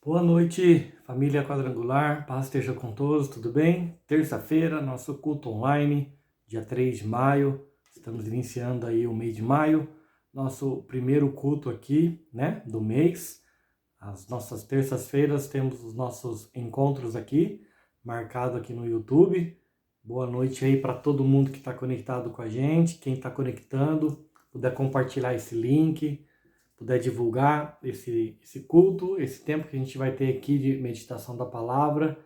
Boa noite, família quadrangular, paz esteja com todos, tudo bem? Terça-feira, nosso culto online, dia 3 de maio, estamos iniciando aí o mês de maio, nosso primeiro culto aqui, né, do mês. As nossas terças-feiras temos os nossos encontros aqui, marcado aqui no YouTube. Boa noite aí para todo mundo que está conectado com a gente, quem está conectando, puder compartilhar esse link, puder divulgar esse culto, esse tempo que a gente vai ter aqui de meditação da palavra,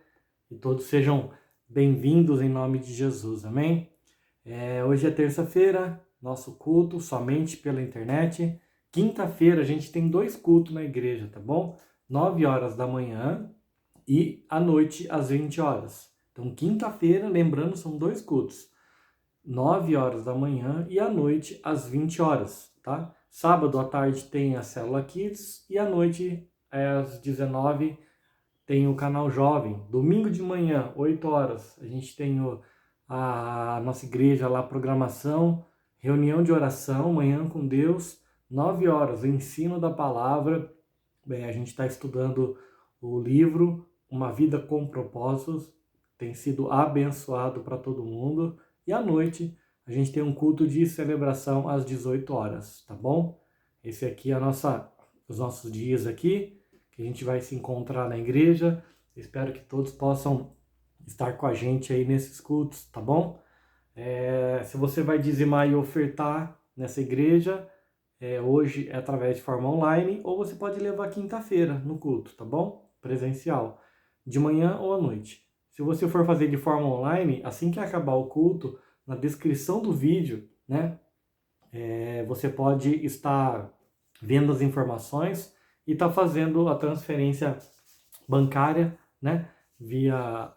e todos sejam bem-vindos em nome de Jesus, amém? Hoje é terça-feira, nosso culto somente pela internet. Quinta-feira a gente tem 2 cultos na igreja, tá bom? 9 horas da manhã e à noite às 20 horas. Então, quinta-feira, lembrando, são 2 cultos. 9 horas da manhã e à noite às 20 horas, tá? Sábado à tarde tem a Célula Kids e à noite às 19 tem o canal Jovem. Domingo de manhã, 8 horas, a gente tem a nossa igreja lá, programação, reunião de oração, manhã com Deus, 9 horas, o ensino da palavra. Bem, a gente está estudando o livro Uma Vida com Propósitos, tem sido abençoado para todo mundo. E à noite a gente tem um culto de celebração às 18 horas, tá bom? Esse aqui é os nossos dias aqui, que a gente vai se encontrar na igreja. Espero que todos possam estar com a gente aí nesses cultos, tá bom? Se você vai dizimar e ofertar nessa igreja, hoje é através de forma online, ou você pode levar quinta-feira no culto, tá bom? Presencial, de manhã ou à noite. Se você for fazer de forma online, assim que acabar o culto, na descrição do vídeo, né, você pode estar vendo as informações e estar fazendo a transferência bancária, né, via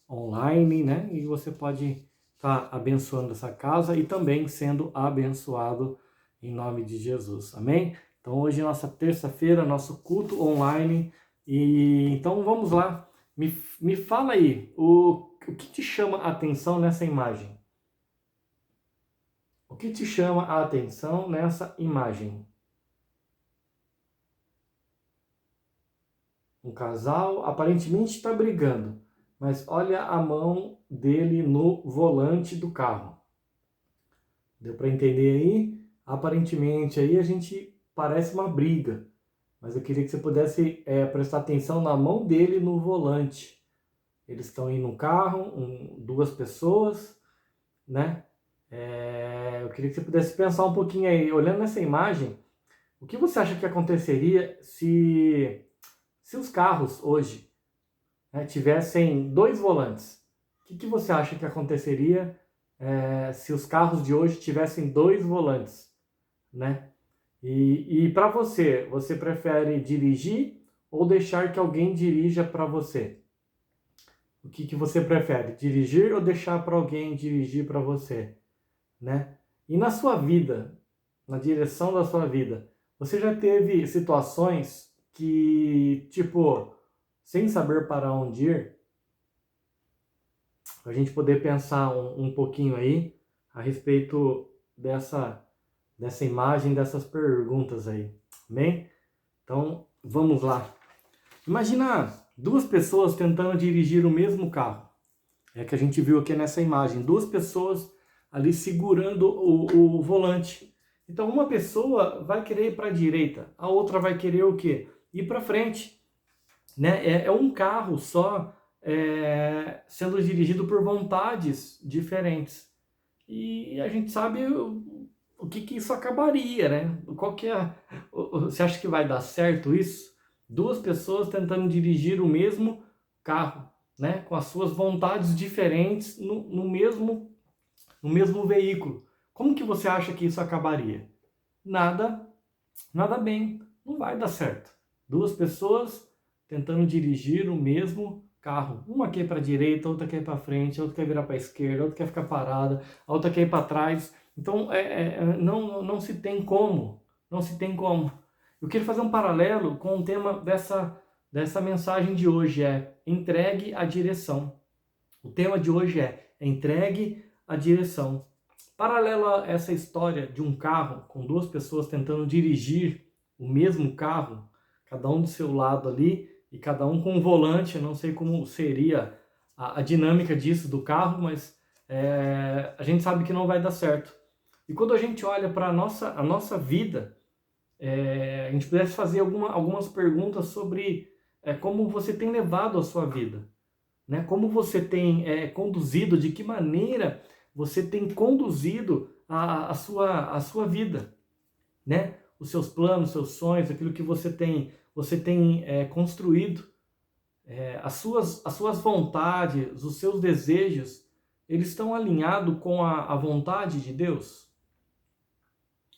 online, né, e você pode estar abençoando essa casa e também sendo abençoado em nome de Jesus, amém? Então hoje é nossa terça-feira, nosso culto online, e então vamos lá, me fala aí, o que te chama a atenção nessa imagem? O que te chama a atenção nessa imagem? Um casal aparentemente está brigando, mas olha a mão dele no volante do carro. Deu para entender aí? Aparentemente aí a gente parece uma briga, mas eu queria que você pudesse prestar atenção na mão dele no volante. Eles estão aí no carro, 2 pessoas, né? Eu queria que você pudesse pensar um pouquinho aí, olhando nessa imagem, o que você acha que aconteceria se os carros hoje, né, tivessem 2 volantes? O que você acha que aconteceria se os carros de hoje tivessem 2 volantes, né? E para você prefere dirigir ou deixar que alguém dirija para você? O que você prefere, dirigir ou deixar para alguém dirigir para você, né? E na sua vida, na direção da sua vida, você já teve situações que, tipo, sem saber para onde ir, a gente poder pensar um pouquinho aí a respeito dessa imagem, dessas perguntas aí, amém? Então, vamos lá. Imagina 2 pessoas tentando dirigir o mesmo carro. É que a gente viu aqui nessa imagem, 2 pessoas ali segurando o volante. Então, uma pessoa vai querer ir para a direita, a outra vai querer o quê? Ir para frente, né? É um carro só sendo dirigido por vontades diferentes. E a gente sabe o que isso acabaria, né? Qual que é? Você acha que vai dar certo isso? 2 pessoas tentando dirigir o mesmo carro, né? Com as suas vontades diferentes no mesmo veículo. Como que você acha que isso acabaria? Nada, nada bem. Não vai dar certo. 2 pessoas tentando dirigir o mesmo carro. Uma quer ir para a direita, outra quer ir para frente, outra quer virar para a esquerda, outra quer ficar parada, a outra quer ir para trás. Então, não se tem como. Não se tem como. Eu queria fazer um paralelo com o tema dessa mensagem de hoje, entregue a direção. O tema de hoje é entregue a direção. Paralelo a essa história de um carro com 2 pessoas tentando dirigir o mesmo carro, cada um do seu lado ali, e cada um com um volante. Eu não sei como seria a dinâmica disso do carro, mas a gente sabe que não vai dar certo. E quando a gente olha para a nossa vida, a gente pudesse fazer algumas perguntas sobre como você tem levado a sua vida, né? Como você tem conduzido, de que maneira você tem conduzido a sua vida, né? Os seus planos, seus sonhos, aquilo que você tem construído, as suas vontades, os seus desejos, eles estão alinhados com a vontade de Deus?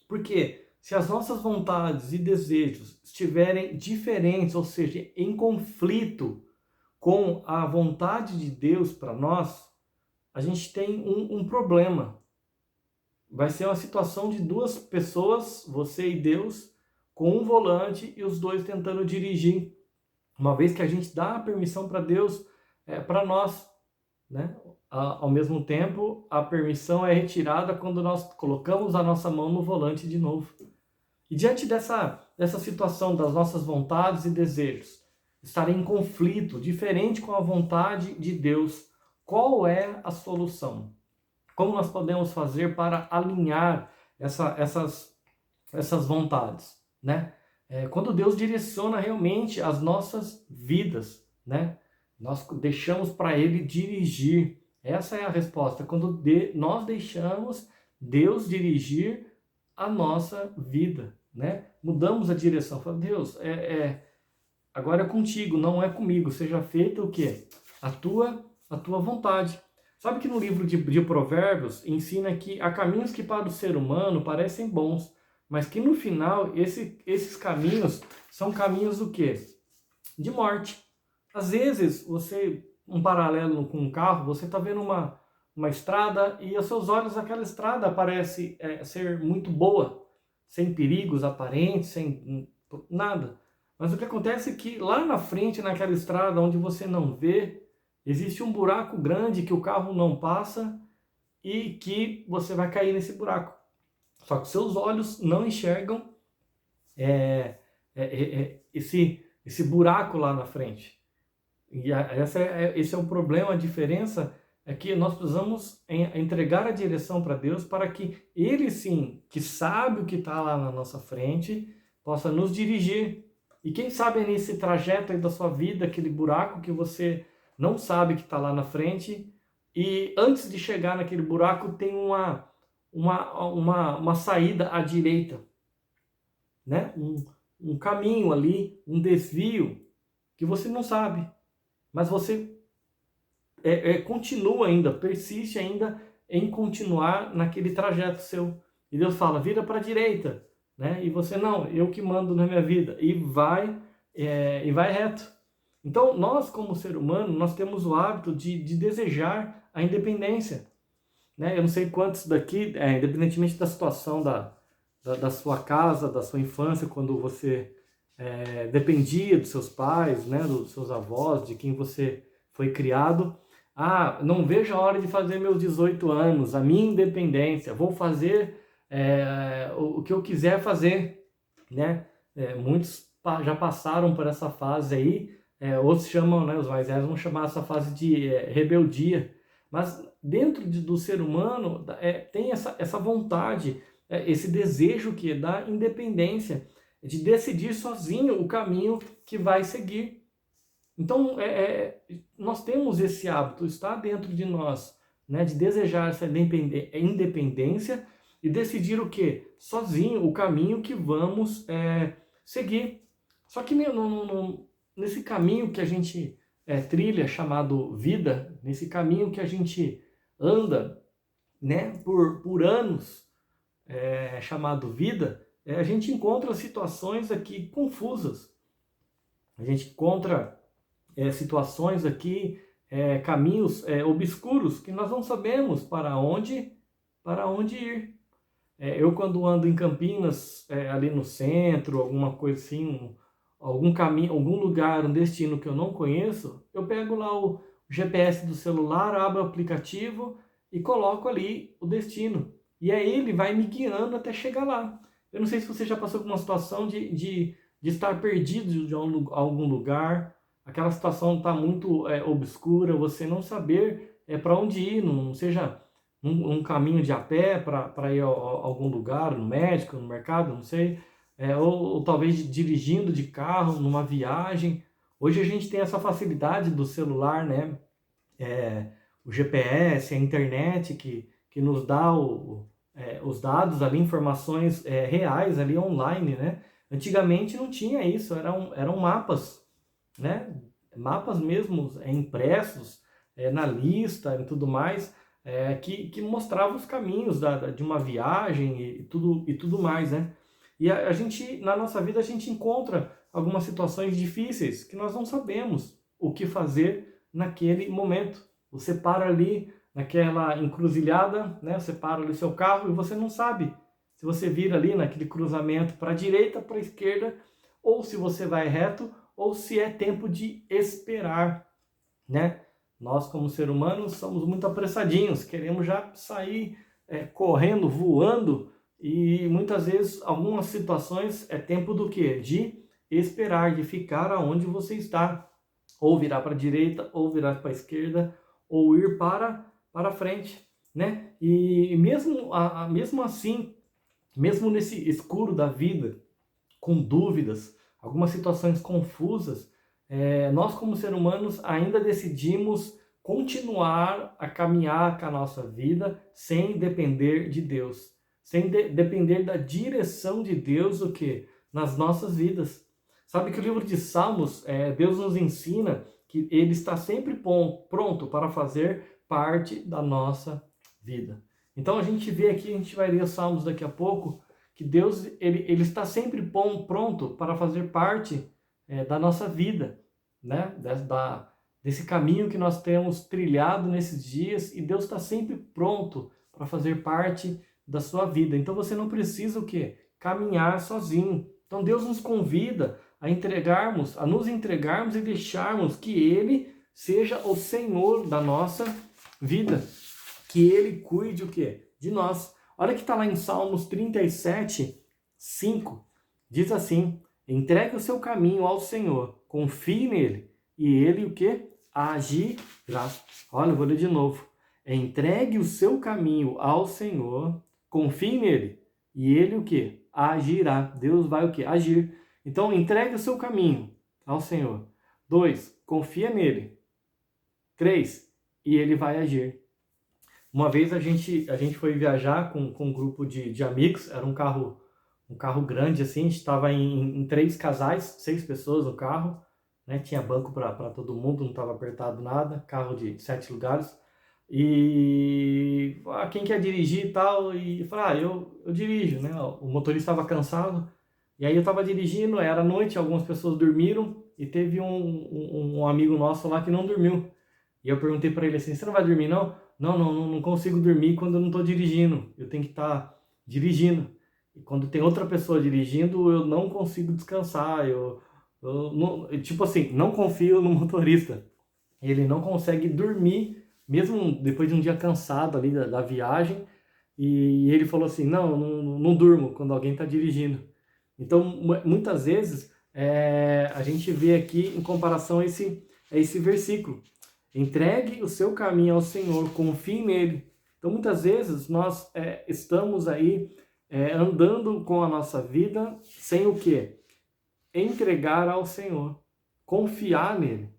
Porque se as nossas vontades e desejos estiverem diferentes, ou seja, em conflito com a vontade de Deus para nós, a gente tem um problema. Vai ser uma situação de duas pessoas, você e Deus, com um volante e os dois tentando dirigir. Uma vez que a gente dá a permissão para Deus, para nós, né? Ao mesmo tempo, a permissão é retirada quando nós colocamos a nossa mão no volante de novo. E diante dessa situação das nossas vontades e desejos estarem em conflito, diferente com a vontade de Deus, qual é a solução? Como nós podemos fazer para alinhar essas vontades, né? Quando Deus direciona realmente as nossas vidas, né? Nós deixamos para Ele dirigir. Essa é a resposta. Quando nós deixamos Deus dirigir a nossa vida, né? Mudamos a direção. Fala, Deus, agora é contigo, não é comigo. Seja feita o quê? A tua vontade. Sabe que no livro de Provérbios ensina que há caminhos que para o ser humano parecem bons, mas que no final esses caminhos são caminhos do quê? De morte. Às vezes, um paralelo com um carro, você está vendo uma estrada e aos seus olhos aquela estrada parece ser muito boa, sem perigos aparentes, sem nada. Mas o que acontece é que lá na frente, naquela estrada onde você não vê, existe um buraco grande que o carro não passa e que você vai cair nesse buraco. Só que seus olhos não enxergam esse buraco lá na frente. E esse é o problema, a diferença é que nós precisamos entregar a direção para Deus para que Ele sim, que sabe o que está lá na nossa frente, possa nos dirigir. E quem sabe nesse trajeto aí da sua vida, aquele buraco que você não sabe que está lá na frente, e antes de chegar naquele buraco tem uma saída à direita, né? Um caminho ali, um desvio que você não sabe, mas você continua ainda, persiste ainda em continuar naquele trajeto seu. E Deus fala, vira para a direita, né? E você, não, eu que mando na minha vida. E vai reto. Então, nós como ser humano, nós temos o hábito de desejar a independência, né? Eu não sei quantos daqui, independentemente da situação da sua casa, da sua infância, quando você dependia dos seus pais, né, dos seus avós, de quem você foi criado. Não vejo a hora de fazer meus 18 anos, a minha independência, vou fazer o que eu quiser fazer, né? Muitos já passaram por essa fase aí, outros chamam, né, os mais velhos vão chamar essa fase de rebeldia, mas dentro do ser humano tem essa vontade, esse desejo que é da independência, de decidir sozinho o caminho que vai seguir. Então, nós temos esse hábito, está dentro de nós, né, de desejar essa independência e decidir o quê? Sozinho, o caminho que vamos seguir. Só que nesse caminho que a gente trilha, chamado vida, nesse caminho que a gente anda, né, por anos, chamado vida, a gente encontra situações aqui confusas. A gente encontra situações aqui, caminhos obscuros, que nós não sabemos para onde ir. Eu quando ando em Campinas, ali no centro, alguma coisa assim, algum caminho, algum lugar, um destino que eu não conheço, eu pego lá o GPS do celular, abro o aplicativo e coloco ali o destino. E aí ele vai me guiando até chegar lá. Eu não sei se você já passou por uma situação de de estar perdido de algum lugar, aquela situação está muito obscura, você não saber para onde ir, não seja um caminho de a pé para ir a algum lugar, no médico, no mercado, não sei, ou talvez dirigindo de carro, numa viagem. Hoje a gente tem essa facilidade do celular, né? O GPS, a internet que nos dá os dados ali, informações reais ali online, né? Antigamente não tinha isso, eram mapas, né? Mapas mesmo impressos na lista e tudo mais, que mostravam os caminhos de uma viagem e tudo mais, né? E a gente, na nossa vida, a gente encontra algumas situações difíceis que nós não sabemos o que fazer naquele momento. Você para ali naquela encruzilhada, né? Você para ali o seu carro e você não sabe se você vira ali naquele cruzamento para a direita, para a esquerda, ou se você vai reto, ou se é tempo de esperar, né? Nós, como seres humanos, somos muito apressadinhos, queremos já sair correndo, voando, e muitas vezes, algumas situações, é tempo do quê? De esperar, de ficar aonde você está, ou virar para a direita, ou virar para a esquerda, ou ir para frente, né? E mesmo assim, mesmo nesse escuro da vida, com dúvidas, algumas situações confusas, nós como seres humanos ainda decidimos continuar a caminhar com a nossa vida sem depender de Deus, sem depender da direção de Deus, o que? Nas nossas vidas. Sabe que o livro de Salmos, Deus nos ensina que Ele está sempre pronto para fazer parte da nossa vida. Então a gente vê aqui, a gente vai ler os Salmos daqui a pouco, que Deus ele está sempre pronto para fazer parte da nossa vida, né? Desse caminho que nós temos trilhado nesses dias, e Deus está sempre pronto para fazer parte da sua vida. Então você não precisa o quê? Caminhar sozinho. Então Deus nos convida a nos entregarmos e deixarmos que Ele seja o Senhor da nossa vida, que Ele cuide o quê? De nós. Olha que está lá em Salmos 37, 5, diz assim: entregue o seu caminho ao Senhor, confie nele, e ele o quê? Agirá. Olha, eu vou ler de novo. Entregue o seu caminho ao Senhor, confie nele, e ele o quê? Agirá. Deus vai o quê? Agir. Então, entregue o seu caminho ao Senhor. 2, confia nele. 3, e ele vai agir. Uma vez a gente foi viajar com um grupo de amigos, era um carro grande assim, a gente estava em 3 casais, 6 pessoas no carro, né? Tinha banco para todo mundo, não estava apertado nada, carro de 7 lugares. E quem quer dirigir e tal, e eu falei, eu dirijo, né? O motorista estava cansado, e aí eu estava dirigindo, era noite, algumas pessoas dormiram, e teve um amigo nosso lá que não dormiu. E eu perguntei para ele assim, você não vai dormir não? Não consigo dormir quando eu não estou dirigindo, eu tenho que estar dirigindo. E quando tem outra pessoa dirigindo, eu não consigo descansar, eu não, tipo assim, não confio no motorista. Ele não consegue dormir, mesmo depois de um dia cansado ali da viagem, e ele falou assim, não durmo quando alguém está dirigindo. Então, muitas vezes, a gente vê aqui, em comparação a esse versículo, entregue o seu caminho ao Senhor, confie nele. Então, muitas vezes, nós estamos aí andando com a nossa vida sem o quê? Entregar ao Senhor, confiar nele.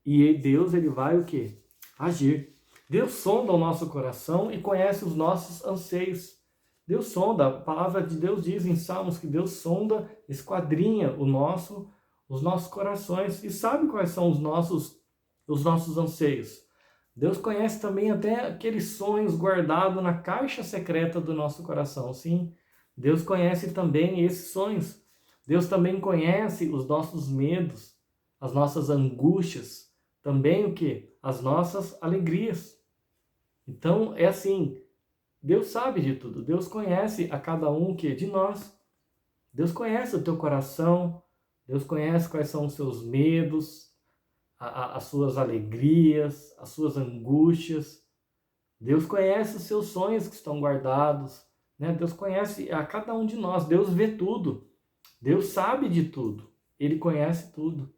E Deus, ele vai o quê? Agir. Deus sonda o nosso coração e conhece os nossos anseios. Deus sonda, a palavra de Deus diz em Salmos que Deus sonda, esquadrinha os nossos corações e sabe quais são os nossos anseios. Deus conhece também até aqueles sonhos guardados na caixa secreta do nosso coração. Sim, Deus conhece também esses sonhos. Deus também conhece os nossos medos, as nossas angústias, também o que? As nossas alegrias. Então, é assim, Deus sabe de tudo. Deus conhece a cada um que de nós. Deus conhece o teu coração. Deus conhece quais são os seus medos, as suas alegrias, as suas angústias. Deus conhece os seus sonhos que estão guardados, né? Deus conhece a cada um de nós. Deus vê tudo. Deus sabe de tudo, Ele conhece tudo.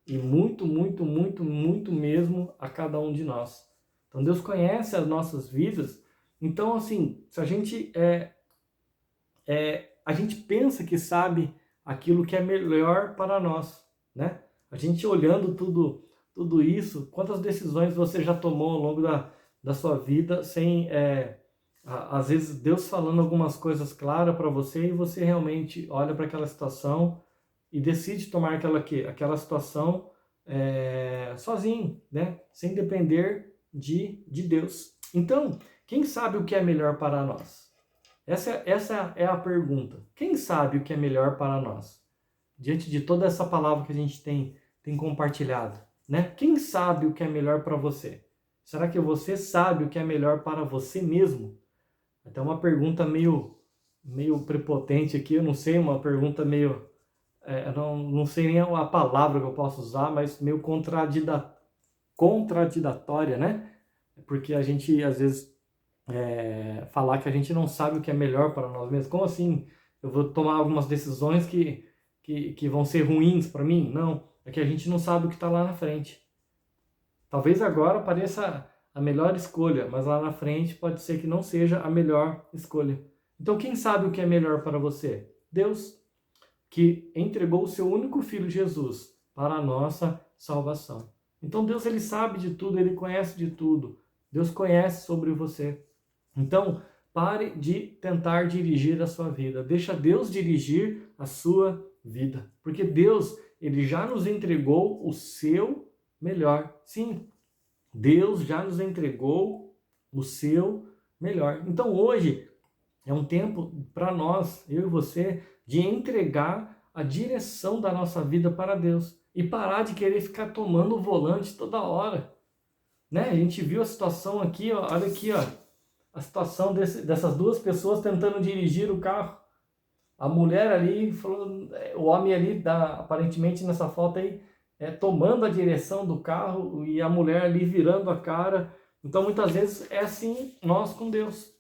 E muito, muito, muito, muito mesmo a cada um de nós. Então Deus conhece as nossas vidas. Então, assim, se a gente pensa que sabe aquilo que é melhor para nós, né? A gente olhando tudo isso, quantas decisões você já tomou ao longo da sua vida sem, às vezes, Deus falando algumas coisas claras para você e você realmente olha para aquela situação e decide tomar aquela situação sozinho, né? Sem depender de Deus. Então, quem sabe o que é melhor para nós? Essa é a pergunta. Quem sabe o que é melhor para nós? Diante de toda essa palavra que a gente tem compartilhado, né? Quem sabe o que é melhor para você? Será que você sabe o que é melhor para você mesmo? Até uma pergunta meio prepotente aqui, eu não sei, uma pergunta meio... não sei nem a palavra que eu posso usar, mas meio contraditória, né? Porque a gente, às vezes, falar que a gente não sabe o que é melhor para nós mesmos. Como assim? Eu vou tomar algumas decisões que vão ser ruins para mim? Não, é que a gente não sabe o que está lá na frente. Talvez agora pareça a melhor escolha, mas lá na frente pode ser que não seja a melhor escolha. Então quem sabe o que é melhor para você? Deus, que entregou o seu único filho Jesus para a nossa salvação. Então Deus, ele sabe de tudo, ele conhece de tudo. Deus conhece sobre você. Então, pare de tentar dirigir a sua vida. Deixa Deus dirigir a sua vida. Porque Deus, ele já nos entregou o seu melhor. Sim, Deus já nos entregou o seu melhor. Então, hoje é um tempo para nós, eu e você, de entregar a direção da nossa vida para Deus. E parar de querer ficar tomando o volante toda hora. Né? A gente viu a situação aqui, ó, olha aqui, ó. A situação dessas duas pessoas tentando dirigir o carro. A mulher ali, o homem ali, aparentemente nessa foto aí, tomando a direção do carro e a mulher ali virando a cara. Então muitas vezes é assim nós com Deus.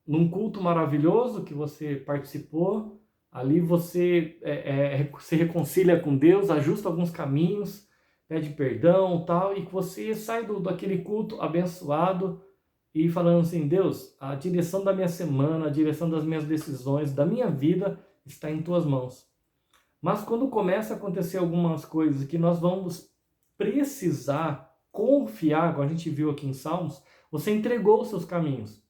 Num culto maravilhoso que você participou, ali você se reconcilia com Deus, ajusta alguns caminhos, pede perdão tal, e que você sai daquele culto abençoado e falando assim, Deus, a direção da minha semana, a direção das minhas decisões, da minha vida está em tuas mãos. Mas quando começa a acontecer algumas coisas que nós vamos precisar confiar, como a gente viu aqui em Salmos, você entregou os seus caminhos.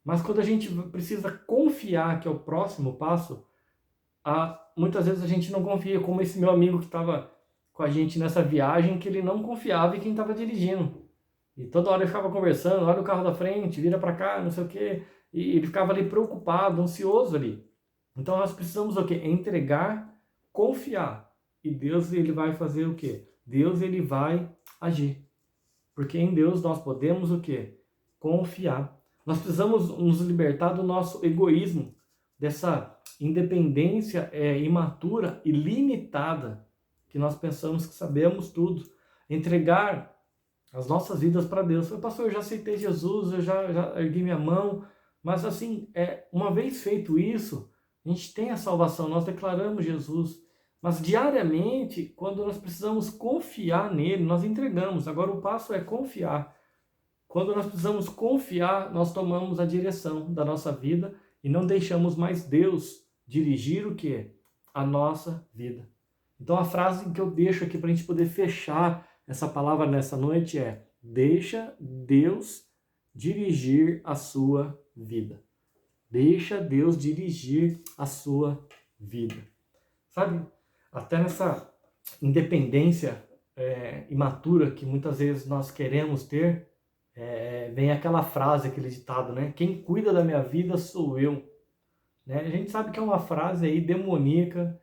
Mas quando a gente precisa confiar, que é o próximo passo, muitas vezes a gente não confia, como esse meu amigo que estava com a gente nessa viagem, que ele não confiava em quem estava dirigindo. E toda hora ele ficava conversando, olha o carro da frente, vira para cá, não sei o quê. E ele ficava ali preocupado, ansioso ali. Então nós precisamos o quê? Entregar, confiar. E Deus, ele vai fazer o quê? Deus, ele vai agir. Porque em Deus nós podemos o quê? Confiar. Nós precisamos nos libertar do nosso egoísmo, dessa independência imatura e limitada, que nós pensamos que sabemos tudo. Entregar as nossas vidas para Deus. Pastor, eu já aceitei Jesus, eu já ergui minha mão, mas assim, uma vez feito isso, a gente tem a salvação, nós declaramos Jesus, mas diariamente, quando nós precisamos confiar nele, nós entregamos. Agora o passo é confiar. Quando nós precisamos confiar, nós tomamos a direção da nossa vida e não deixamos mais Deus dirigir o quê? A nossa vida. Então a frase que eu deixo aqui para a gente poder fechar essa palavra nessa noite é: deixa Deus dirigir a sua vida. Deixa Deus dirigir a sua vida. Sabe, até nessa independência imatura que muitas vezes nós queremos ter, vem aquela frase, aquele ditado, né? Quem cuida da minha vida sou eu. Né? A gente sabe que é uma frase aí demoníaca,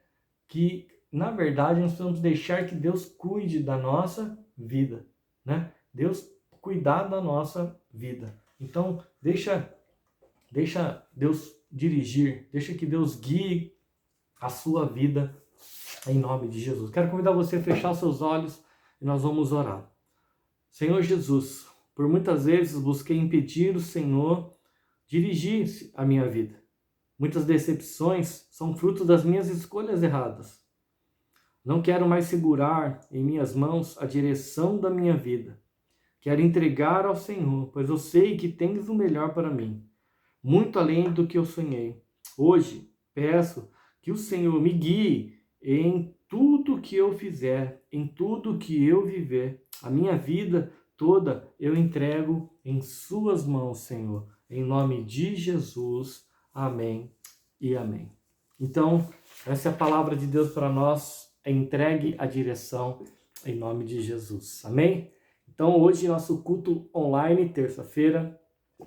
que na verdade nós precisamos deixar que Deus cuide da nossa vida, né? Deus cuidar da nossa vida. Então deixa Deus dirigir, deixa que Deus guie a sua vida em nome de Jesus. Quero convidar você a fechar seus olhos e nós vamos orar. Senhor Jesus, por muitas vezes busquei impedir o Senhor dirigir a minha vida. Muitas decepções são fruto das minhas escolhas erradas. Não quero mais segurar em minhas mãos a direção da minha vida. Quero entregar ao Senhor, pois eu sei que tens o melhor para mim, muito além do que eu sonhei. Hoje, peço que o Senhor me guie em tudo que eu fizer, em tudo que eu viver. A minha vida toda eu entrego em suas mãos, Senhor. Em nome de Jesus. Amém e amém. Então, essa é a palavra de Deus para nós. Entregue a direção em nome de Jesus. Amém? Então, hoje, nosso culto online, terça-feira.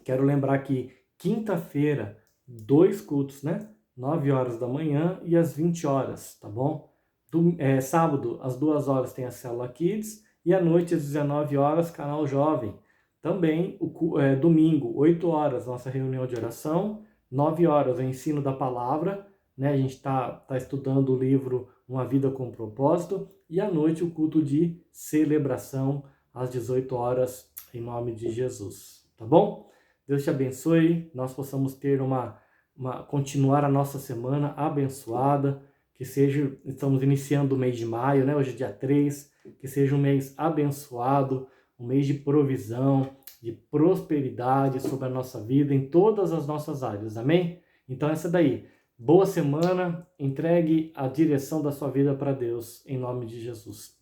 Quero lembrar que quinta-feira, 2 cultos, né? 9 horas da manhã e às 20 horas, tá bom? Sábado, às 2 horas, tem a Célula Kids e à noite, às 19 horas, Canal Jovem. Também, domingo, 8 horas, nossa reunião de oração. 9 horas, o ensino da palavra, né? A gente está estudando o livro Uma Vida com Propósito. E à noite, o culto de celebração, às 18 horas, em nome de Jesus, tá bom? Deus te abençoe, nós possamos ter continuar a nossa semana abençoada, estamos iniciando o mês de maio, né? Hoje é dia 3, que seja um mês abençoado, um mês de provisão, de prosperidade sobre a nossa vida, em todas as nossas áreas, amém? Então essa daí, boa semana, entregue a direção da sua vida para Deus, em nome de Jesus.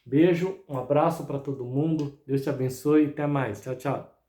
Beijo, um abraço para todo mundo, Deus te abençoe, até mais, tchau, tchau.